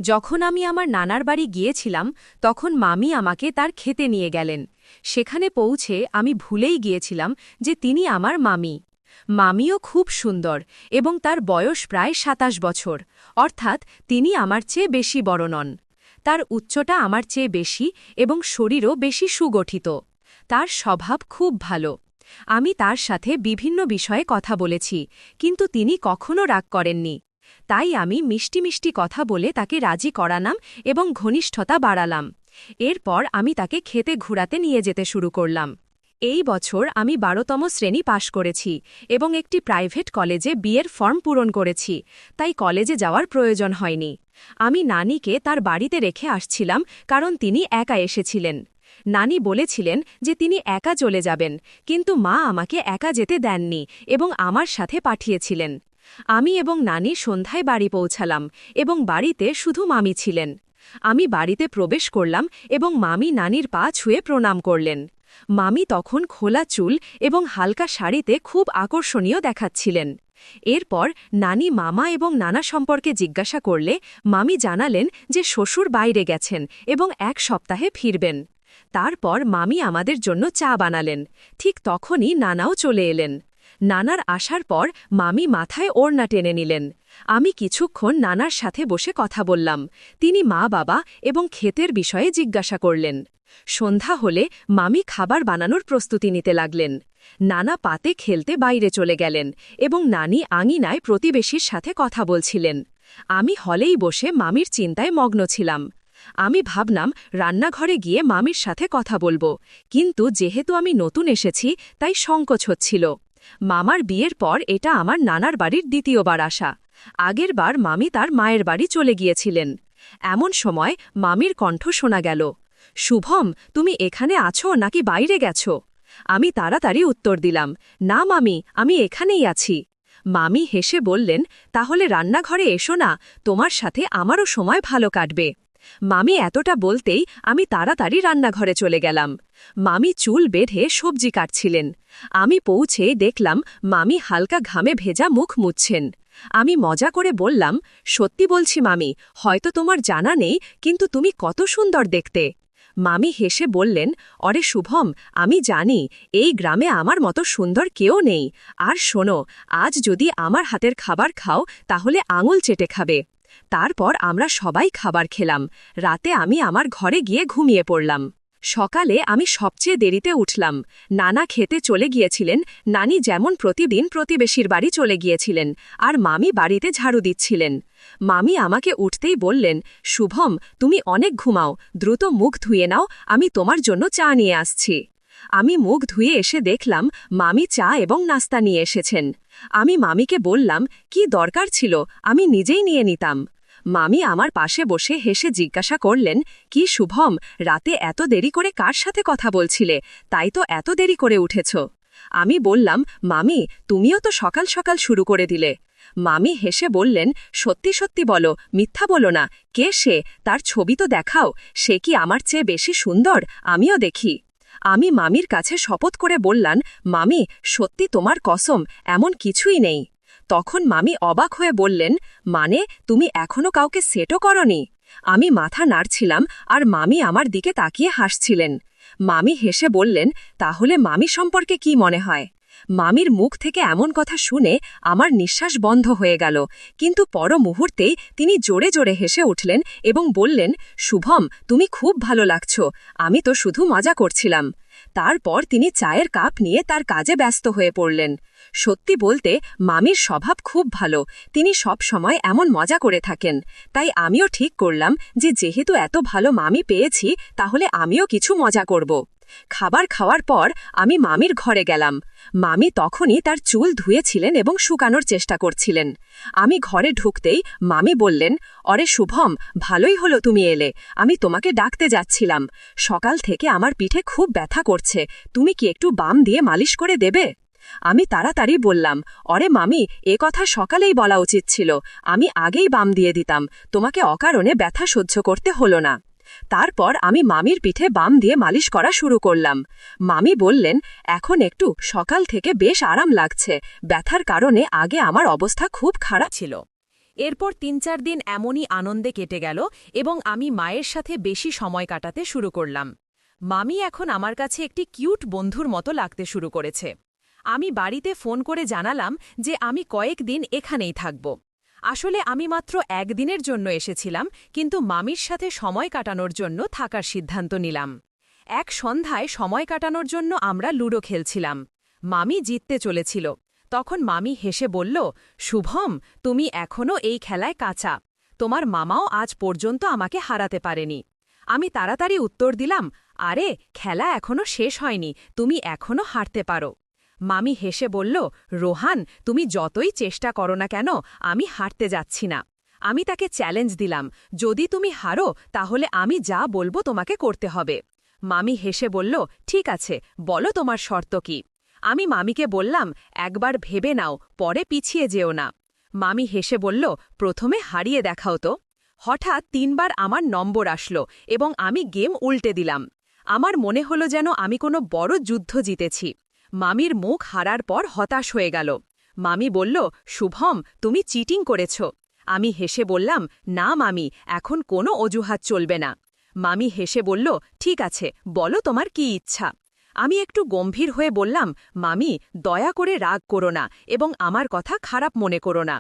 যখন আমি আমার নানার বাড়ি গিয়েছিলাম তখন মামি আমাকে তার খেতে নিয়ে গেলেন। সেখানে পৌঁছে আমি ভুলেই গিয়েছিলাম যে তিনি আমার মামি। মামিও খুব সুন্দর এবং তার বয়স প্রায় ২৭ বছর, অর্থাৎ তিনি আমার চেয়ে বেশি বড় নন। তার উচ্চতা আমার চেয়ে বেশি এবং শরীরও বেশি সুগঠিত। তার স্বভাব খুব ভালো। আমি তার সাথে বিভিন্ন বিষয়ে কথা বলেছি, কিন্তু তিনি কখনো রাগ করেননি। তাই আমি মিষ্টি মিষ্টি কথা বলে তাকে রাজি করালাম এবং ঘনিষ্ঠতা বাড়ালাম। এরপর আমি তাকে খেতে ঘুরাতে নিয়ে যেতে শুরু করলাম। এই বছর আমি ১২তম শ্রেণী পাশ করেছি এবং একটি প্রাইভেট কলেজে বিয়ের ফর্ম পূরণ করেছি, তাই কলেজে যাওয়ার প্রয়োজন হয়নি। আমি নানিকে তার বাড়িতে রেখে আসছিলাম কারণ তিনি একা এসেছিলেন। নানি বলেছিলেন যে তিনি একা চলে যাবেন, কিন্তু মা আমাকে একা যেতে দেননি এবং আমার সাথে পাঠিয়েছিলেন। আমি এবং নানি সন্ধ্যায় বাড়ি পৌঁছালাম এবং বাড়িতে শুধু মামি ছিলেন। আমি বাড়িতে প্রবেশ করলাম এবং মামি নানির পা ছুঁয়ে প্রণাম করলেন। মামি তখন খোলা চুল এবং হালকা শাড়িতে খুব আকর্ষণীয় দেখাচ্ছিলেন। এরপর নানি মামা এবং নানা সম্পর্কে জিজ্ঞাসা করলে মামি জানালেন যে শ্বশুর বাইরে গেছেন এবং ১ সপ্তাহে ফিরবেন। তারপর মামি আমাদের জন্য চা বানালেন। ঠিক তখনই নানাও চলে এলেন। নানার আসার পর মামি মাথায় ওড়না টেনে নিলেন। আমি কিছুক্ষণ নানার সাথে বসে কথা বললাম। তিনি মা বাবা এবং ক্ষেতের বিষয়ে জিজ্ঞাসা করলেন। সন্ধ্যা হলে মামি খাবার বানানোর প্রস্তুতি নিতে লাগলেন। নানা পাতে খেলতে বাইরে চলে গেলেন এবং নানি আঙিনায় প্রতিবেশীর সাথে কথা বলছিলেন। আমি হলেই বসে মামির চিন্তায় মগ্ন ছিলাম। আমি ভাবলাম রান্নাঘরে গিয়ে মামির সাথে কথা বলবো, কিন্তু যেহেতু আমি নতুন এসেছি তাই সংকোচ হচ্ছিল। মামার বিয়ের পর এটা আমার নানার বাড়ির দ্বিতীয়বার আসা। আগের বার মামি তার মায়ের বাড়ি চলে গিয়েছিলেন। এমন সময় মামির কণ্ঠ শোনা গেল, শুভম, তুমি এখানে আছো নাকি বাইরে গেছো? আমি তাড়াতাড়ি উত্তর দিলাম, না মামি, আমি এখানেই আছি। মামি হেসে বললেন, তাহলে রান্নাঘরে এসো না, তোমার সাথে আমারও সময় ভালো কাটবে। মামি এতটা বলতেই আমি তাড়াতাড়ি রান্নাঘরে চলে গেলাম। মামি চুল বেঁধে সবজি কাটছিলেন। আমি পৌঁছে দেখলাম মামি হালকা ঘামে ভেজা মুখ মুছছেন। আমি মজা করে বললাম, সত্যি বলছি মামি, হয়তো তোমার জানা নেই, কিন্তু তুমি কত সুন্দর দেখতে। মামি হেসে বললেন, অরে শুভম, আমি জানি এই গ্রামে আমার মতো সুন্দর কেউ নেই। আর শোনো, আজ যদি আমার হাতের খাবার খাও তাহলে আঙুল চেটে খাবে। তারপর আমরা সবাই খাবার খেলাম। রাতে আমি আমার ঘরে গিয়ে ঘুমিয়ে পড়লাম। সকালে আমি সবচেয়ে দেরিতে উঠলাম। নানা খেতে চলে গিয়েছিলেন, নানি যেমন প্রতিদিন প্রতিবেশীর বাড়ি চলে গিয়েছিলেন, আর মামি বাড়িতে ঝাড়ু দিচ্ছিলেন। মামি আমাকে উঠতেই বললেন, শুভম, তুমি অনেক ঘুমাও, দ্রুত মুখ ধুয়ে নাও, আমি তোমার জন্য চা নিয়ে আসছি। আমি মুখ ধুয়ে এসে দেখলাম মামি চা এবং নাস্তা নিয়ে এসেছেন। আমি মামিকে বললাম, কি দরকার ছিল, আমি নিজেই নিয়ে নিতাম। মামি আমার পাশে বসে হেসে জিজ্ঞাসা করলেন, কি শুভম, রাতে এত দেরি করে কার সাথে কথা বলছিলে, তাই তো এত দেরি করে উঠেছ? আমি বললাম, মামি, তুমিও তো সকাল সকাল শুরু করে দিলে। মামি হেসে বললেন, সত্যি সত্যি বলো, মিথ্যা বলো না, কে সে, তার ছবি তো দেখাও, সে কি আমার চেয়ে বেশি সুন্দর, আমিও দেখি। আমি মামির কাছে শপথ করে বললাম, মামি, সত্যি তোমার কসম, এমন কিছুই নেই। তখন মামি অবাক হয়ে বললেন, মানে তুমি এখনো কাউকে সেটও করনি? আমি মাথা নাড়ছিলাম আর মামি আমার দিকে তাকিয়ে হাসছিলেন। মামি হেসে বললেন, তাহলে মামি সম্পর্কে কি মনে হয়? মামির মুখ থেকে এমন কথা শুনে আমার নিঃশ্বাস বন্ধ হয়ে গেল, কিন্তু পর মুহূর্তেই তিনি জোরে জোরে হেসে উঠলেন এবং বললেন, শুভম, তুমি খুব ভালো লাগছো, আমি তো শুধু মজা করছিলাম। তারপর তিনি চায়ের কাপ নিয়ে তার কাজে ব্যস্ত হয়ে পড়লেন। সত্যি বলতে মামির স্বভাব খুব ভালো, তিনি সব সময় এমন মজা করে থাকেন। তাই আমিও ঠিক করলাম যে যেহেতু এত ভালো মামি পেয়েছি তাহলে আমিও কিছু মজা করব। খাবার খাওয়ার পর আমি মামির ঘরে গেলাম। মামি তখনই তার চুল ধুয়েছিলেন এবং শুকানোর চেষ্টা করছিলেন। আমি ঘরে ঢুকতেই মামি বললেন, অরে শুভম, ভালোই হলো তুমি এলে, আমি তোমাকে ডাকতে যাচ্ছিলাম। সকাল থেকে আমার পিঠে খুব ব্যথা করছে, তুমি কি একটু বাম দিয়ে মালিশ করে দেবে? আমি তাড়াতাড়ি বললাম, অরে মামি, এ কথা সকালেই বলা উচিত ছিল, আমি আগেই বাম দিয়ে দিতাম, তোমাকে অকারণে ব্যথা সহ্য করতে হলো না। তারপর আমি মামির পিঠে বাম দিয়ে মালিশ করা শুরু করলাম। মামি বললেন, এখন একটু সকাল থেকে বেশ আরাম লাগছে, ব্যথার কারণে আগে আমার অবস্থা খুব খারাপ ছিল। এরপর ৩-৪ দিন এমনই আনন্দে কেটে গেল এবং আমি মায়ের সাথে বেশি সময় কাটাতে শুরু করলাম। মামি এখন আমার কাছে একটি কিউট বন্ধুর মতো লাগতে শুরু করেছে। আমি বাড়িতে ফোন করে জানালাম যে আমি কয়েকদিন এখানেই থাকব। আসলে আমি মাত্র একদিনের জন্য এসেছিলাম, কিন্তু মামির সাথে সময় কাটানোর জন্য থাকার সিদ্ধান্ত নিলাম। এক সন্ধ্যায় সময় কাটানোর জন্য আমরা লুডো খেলছিলাম। মামি জিততে চলেছিল। তখন মামি হেসে বলল, শুভম, তুমি এখনও এই খেলায় কাঁচা। তোমার মামাও আজ পর্যন্ত আমাকে হারাতে পারেনি। আমি তাড়াতাড়ি উত্তর দিলাম, আরে খেলা এখনও শেষ হয়নি, তুমি এখনও হারতে পারো। মামি হেসে বলল, রোহান, তুমি যতই চেষ্টা করো না কেন, আমি হারতে যাচ্ছি না। আমি তাকে চ্যালেঞ্জ দিলাম, যদি তুমি হারো তাহলে আমি যা বলবো তোমাকে করতে হবে। মামি হেসে বলল, ঠিক আছে, বলো তোমার শর্ত কি। আমি মামিকে বললাম, একবার ভেবে নাও, পরে পিছিয়ে যেও না। মামি হেসে বলল, প্রথমে হারিয়ে দেখাও তো। হঠাৎ ৩ বার আমার নম্বর আসলো এবং আমি গেম উল্টে দিলাম। আমার মনে হলো যেন আমি কোনো বড় যুদ্ধ জিতেছি। মামির মুখ হারার পর হতাশ হয়ে গেল। মামি বলল, শুভম, তুমি চিটিং করেছ। আমি হেসে বললাম, না মামি, এখন কোনো অজুহাত চলবে না। মামি হেসে বলল, ঠিক আছে, বলো তোমার কি ইচ্ছা। আমি একটু গম্ভীর হয়ে বললাম, মামি, দয়া করে রাগ করো না এবং আমার কথা খারাপ মনে করো না।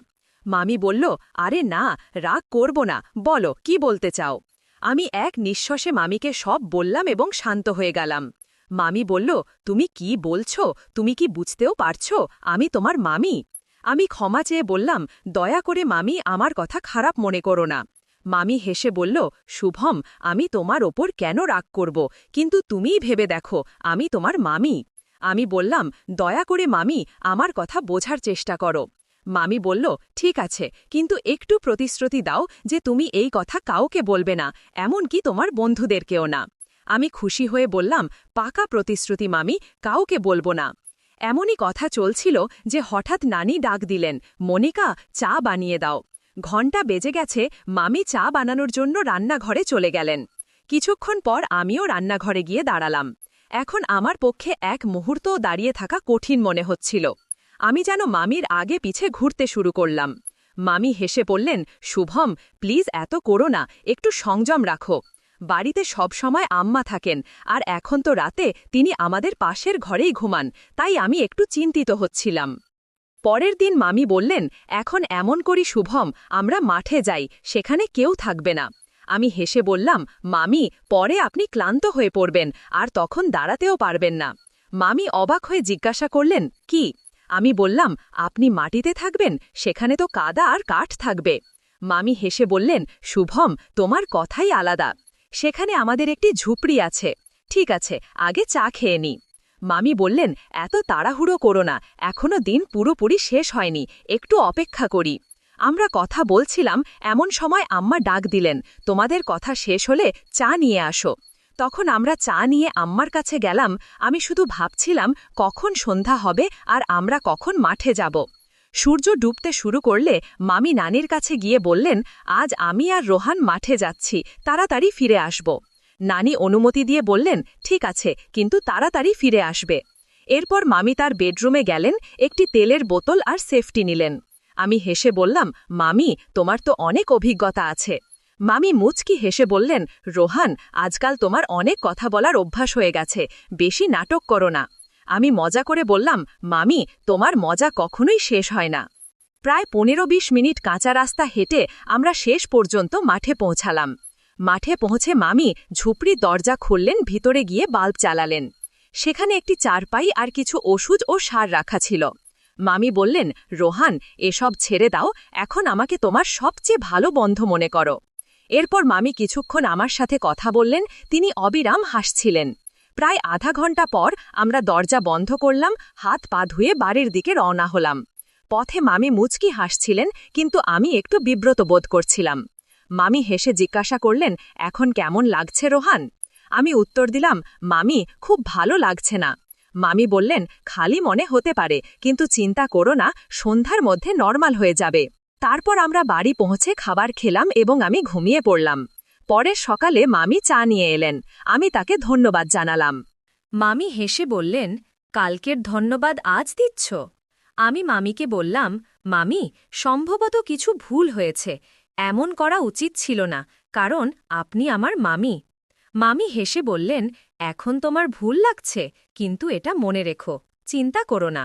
মামি বলল, আরে না, রাগ করব না, বলো কি বলতে চাও। আমি এক নিঃশ্বাসে মামিকে সব বললাম এবং শান্ত হয়ে গেলাম। মামি বলল, তুমি কি বলছো, তুমি কি বুঝতেও পারছো আমি তোমার মামি। আমি ক্ষমা চেয়ে বললাম, দয়া করে মামি আমার কথা খারাপ মনে করো না। মামি হেসে বলল, শুভম, আমি তোমার ওপর কেন রাগ করব, কিন্তু তুমিই ভেবে দেখো আমি তোমার মামি। আমি বললাম, দয়া করে মামি আমার কথা বোঝার চেষ্টা করো। মামি বলল, ঠিক আছে, কিন্তু একটু প্রতিশ্রুতি দাও যে তুমি এই কথা কাউকে বলবে না, এমনকি তোমার বন্ধুদেরকেও না। আমি খুশি হয়ে বললাম, পাকা প্রতিশ্রুতি মামি, কাউকে বলবো না। এমনই কথা চলছিল যে হঠাৎ নানি ডাক দিলেন, মনিকা, চা বানিয়ে দাও। ঘণ্টা বেজে গেছে, মামি চা বানানোর জন্য রান্নাঘরে চলে গেলেন। কিছুক্ষণ পর আমিও রান্নাঘরে গিয়ে দাঁড়ালাম। এখন আমার পক্ষে এক মুহূর্তও দাঁড়িয়ে থাকা কঠিন মনে হচ্ছিল। আমি যেন মামির আগে পিছে ঘুরতে শুরু করলাম। মামি হেসে বললেন, শুভম, প্লিজ এত করো না, একটু সংযম রাখো। বাড়িতে সব সময় আম্মা থাকেন, আর এখন তো রাতে তিনি আমাদের পাশের ঘরেই ঘুমান, তাই আমি একটু চিন্তিত হচ্ছিলাম। পরের দিন মামি বললেন, এখন এমন করি শুভম, আমরা মাঠে যাই, সেখানে কেউ থাকবে না। আমি হেসে বললাম, মামি, পরে আপনি ক্লান্ত হয়ে পড়বেন আর তখন দাঁড়াতেও পারবেন না। মামি অবাক হয়ে জিজ্ঞাসা করলেন, কি? আমি বললাম, আপনি মাটিতে থাকবেন, সেখানে তো কাদা আর কাঠ থাকবে। মামি হেসে বললেন, শুভম, তোমার কথাই আলাদা। সেখানে আমাদের একটি ঝুপড়ি আছে। ঠিক আছে, আগে চা খেয়ে নি। মামি বললেন, এত তাড়াহুড়ো করো না, এখনো দিন পুরোপুরি শেষ হয়নি, একটু অপেক্ষা করি। আমরা কথা বলছিলাম, এমন সময় আম্মা ডাক দিলেন, তোমাদের কথা শেষ হলে চা নিয়ে আসো। তখন আমরা চা নিয়ে আম্মার কাছে গেলাম। আমি শুধু ভাবছিলাম কখন সন্ধ্যা হবে আর আমরা কখন মাঠে যাব। সূর্য ডুবতে শুরু করলে মামি নানির কাছে গিয়ে বললেন, আজ আমি আর রোহান মাঠে যাচ্ছি, তাড়াতাড়ি ফিরে আসব। নানি অনুমতি দিয়ে বললেন, ঠিক আছে, কিন্তু তাড়াতাড়ি ফিরে আসবে। এরপর মামি তার বেডরুমে গেলেন, একটি তেলের বোতল আর সেফটি নিলেন। আমি হেসে বললাম, মামি, তোমার তো অনেক অভিজ্ঞতা আছে। মামি মুচকি হেসে বললেন, রোহান, আজকাল তোমার অনেক কথা বলার অভ্যাস হয়ে গেছে, বেশি নাটক করো না। আমি মজা করে বললাম, মামি, তোমার মজা কখনোই শেষ হয় না। প্রায় ১৫-২০ মিনিট কাঁচা রাস্তা হেঁটে আমরা শেষ পর্যন্ত মাঠে পৌঁছালাম। মাঠে পৌঁছে মামি ঝুপড়ির দরজা খুললেন, ভিতরে গিয়ে বাল্ব জ্বালালেন। সেখানে একটি চারপাই আর কিছু ওষুধ ও সার রাখা ছিল। মামি বললেন, রোহান, এসব ছেড়ে দাও, এখন আমাকে তোমার সবচেয়ে ভালো বন্ধু মনে করো। এরপর মামি কিছুক্ষণ আমার সাথে কথা বললেন, তিনি অবিরাম হাসছিলেন। প্রায় আধা ঘণ্টা পর আমরা দরজা বন্ধ করলাম, হাত পা ধুয়ে বাড়ির দিকে রওনা হলাম। পথে মামি মুচকি হাসছিলেন, কিন্তু আমি একটু বিব্রত বোধ করছিলাম। মামি হেসে জিজ্ঞাসা করলেন, এখন কেমন লাগছে রোহান? আমি উত্তর দিলাম, মামি, খুব ভালো লাগছে না। মামি বললেন, খালি মনে হতে পারে, কিন্তু চিন্তা করো না, সন্ধ্যার মধ্যে নরমাল হয়ে যাবে। তারপর আমরা বাড়ি পৌঁছে খাবার খেলাম এবং আমি ঘুমিয়ে পড়লাম। পরের সকালে মামি চা নিয়ে এলেন। আমি তাকে ধন্যবাদ জানালাম। মামি হেসে বললেন, কালকের ধন্যবাদ আজ দিচ্ছ? আমি মামিকে বললাম, মামি, সম্ভবত কিছু ভুল হয়েছে। এমন করা উচিত ছিল না, কারণ আপনি আমার মামি। মামি হেসে বললেন, এখন তোমার ভুল লাগছে, কিন্তু এটা মনে রেখো, চিন্তা করো না।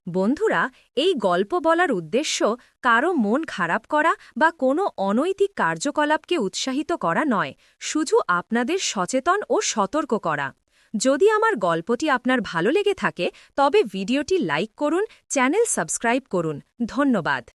বন্ধুরা, এই গল্প বলার উদ্দেশ্য কারো মন খারাপ করা বা কোনো অনৈতিক কার্যকলাপকে উৎসাহিত করা নয়, শুধু আপনাদের সচেতন ও সতর্ক করা। যদি আমার গল্পটি আপনার ভালো লেগে থাকে তবে ভিডিওটি লাইক করুন, চ্যানেল সাবস্ক্রাইব করুন। ধন্যবাদ।